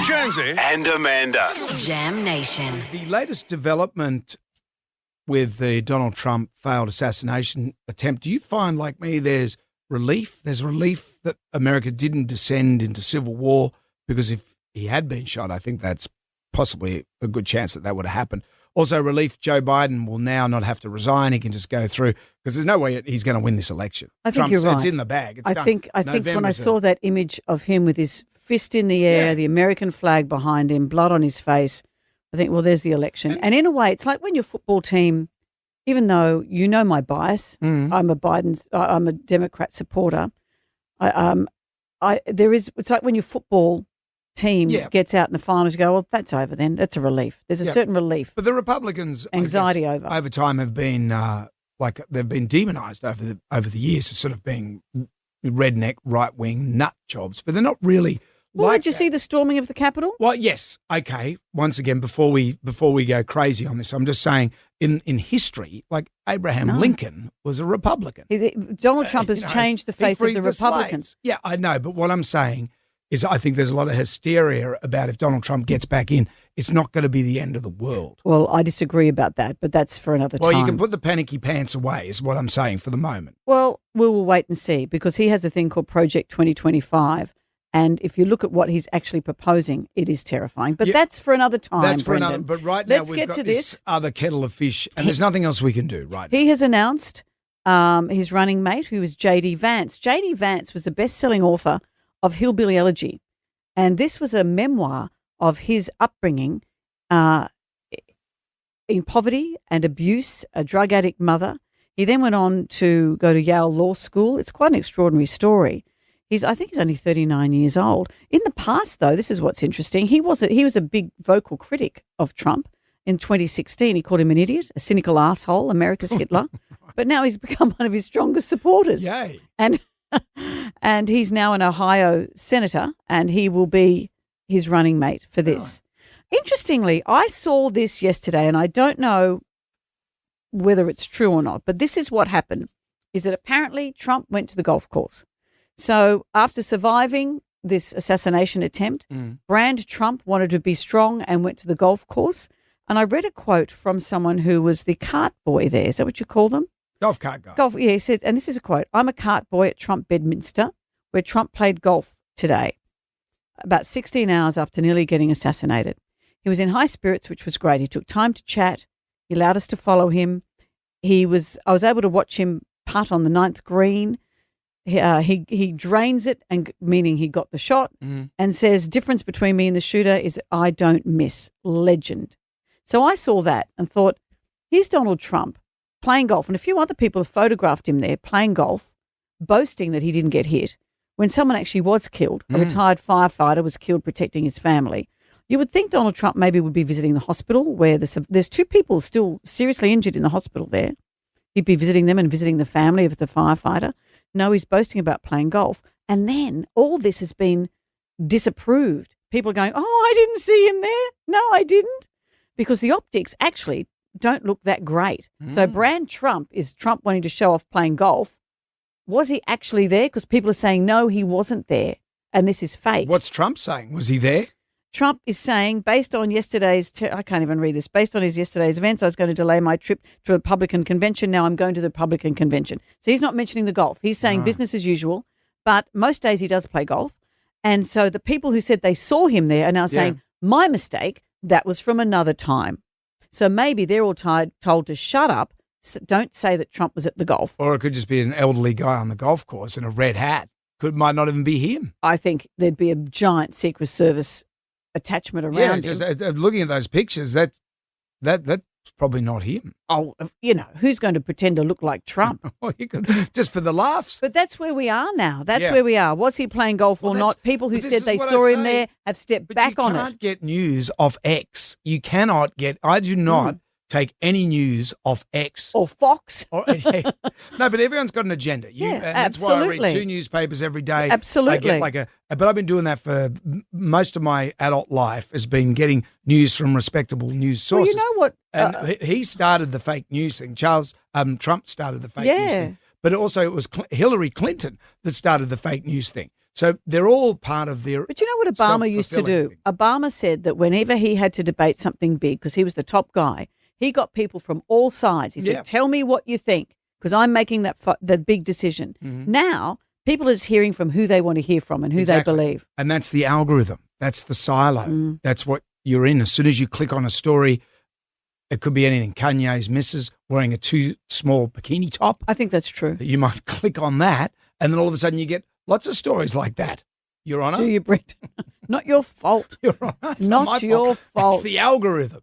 Jonesy and Amanda. Jam Nation. The latest development with the Donald Trump failed assassination attempt, do you find, like me, there's relief? There's relief that America didn't descend into civil war, because if he had been shot, I think that's possibly a good chance that would have happened. Also, relief Joe Biden will now not have to resign. He can just go through, because there's no way he's going to win this election. I think you're right. It's in the bag. It's done. I think when I saw that image of him with his fist in the air, the American flag behind him, blood on his face, I think, well, there's the election. And in a way, it's like when your football team, even though you know my bias, I'm a Democrat supporter. It's like when your football team gets out in the finals, you go, well, that's over then. That's a relief. There's a certain relief. But the Republicans, anxiety I guess, over time have been they've been demonized over the years as sort of being redneck right wing nut jobs, but they're not really. Well, did you see the storming of the Capitol? Well, yes. Okay. Once again, before we go crazy on this, I'm just saying in history, like Abraham Lincoln was a Republican. Donald Trump has changed the face of the Republicans. Slaves. Yeah, I know. But what I'm saying is I think there's a lot of hysteria about if Donald Trump gets back in, it's not going to be the end of the world. Well, I disagree about that, but that's for another time. Well, you can put the panicky pants away is what I'm saying for the moment. Well, we will wait and see, because he has a thing called Project 2025. And if you look at what he's actually proposing, it is terrifying. But that's for another time. That's for Brendan. another. But right now we've got this other kettle of fish, and there's nothing else we can do right now. He has announced his running mate, who is J.D. Vance. J.D. Vance was the best-selling author of Hillbilly Elegy, and this was a memoir of his upbringing in poverty and abuse, a drug addict mother. He then went on to go to Yale Law School. It's quite an extraordinary story. I think he's only 39 years old. In the past, though, this is what's interesting. He was a big vocal critic of Trump. In 2016, he called him an idiot, a cynical asshole, America's Hitler. But now he's become one of his strongest supporters. Yay! And he's now an Ohio senator, and he will be his running mate for this. Right. Interestingly, I saw this yesterday, and I don't know whether it's true or not, but this is what happened: is that apparently Trump went to the golf course. So after surviving this assassination attempt, Brand Trump wanted to be strong and went to the golf course. And I read a quote from someone who was the cart boy there. Is that what you call them? Golf cart guy. Golf, yeah, he said, and this is a quote: "I'm a cart boy at Trump Bedminster, where Trump played golf today, about 16 hours after nearly getting assassinated. He was in high spirits, which was great. He took time to chat. He allowed us to follow him. I was able to watch him putt on the 9th green. He drains it, and meaning he got the shot, and says, difference between me and the shooter is I don't miss. Legend." So I saw that and thought, here's Donald Trump playing golf, and a few other people have photographed him there playing golf, boasting that he didn't get hit, when someone actually was killed. A retired firefighter was killed protecting his family. You would think Donald Trump maybe would be visiting the hospital where there's 2 people still seriously injured in the hospital there. He'd be visiting them and visiting the family of the firefighter. No, he's boasting about playing golf. And then all this has been disapproved. People are going, oh, I didn't see him there. No, I didn't. Because the optics actually don't look that great. So Brand Trump is Trump wanting to show off playing golf. Was he actually there? Because people are saying, no, he wasn't there. And this is fake. What's Trump saying? Was he there? Trump is saying, based on yesterday's, I can't even read this, based on his yesterday's events, I was going to delay my trip to a Republican convention. Now I'm going to the Republican convention. So he's not mentioning the golf. He's saying business as usual, but most days he does play golf. And so the people who said they saw him there are now saying, my mistake, that was from another time. So maybe they're all told to shut up. Don't say that Trump was at the golf. Or it could just be an elderly guy on the golf course in a red hat. Might not even be him. I think there'd be a giant Secret Service attachment around him. Just looking at those pictures, that's probably not him. Oh, who's going to pretend to look like Trump? Well, you could, just for the laughs. But that's where we are now. That's where we are. Was he playing golf or not? People who said they saw him there have stepped back on it. You can't get news off X. You cannot get. I do not take any news off X or Fox. No, but everyone's got an agenda. And that's why I read 2 newspapers every day. Absolutely. I get but I've been doing that for most of my adult life. Has been getting news from respectable news sources. Well, you know what? And he started the fake news thing. Trump started the fake news thing. But also it was Hillary Clinton that started the fake news thing. So they're all part of their. But you know what Obama used to do? thing. Obama said that whenever he had to debate something big, because he was the top guy, he got people from all sides. He said, Yeah. tell me what you think, because I'm making the big decision. Mm-hmm. Now, people are just hearing from who they want to hear from and who Exactly. they believe. And that's the algorithm. That's the silo. That's what you're in. As soon as you click on a story, it could be anything. Kanye's missus wearing a too small bikini top. I think that's true. You might click on that, and then all of a sudden you get lots of stories like that. Your Honour? Do you, Brent? Not your fault. Your Honour. It's not my your fault. It's the algorithm.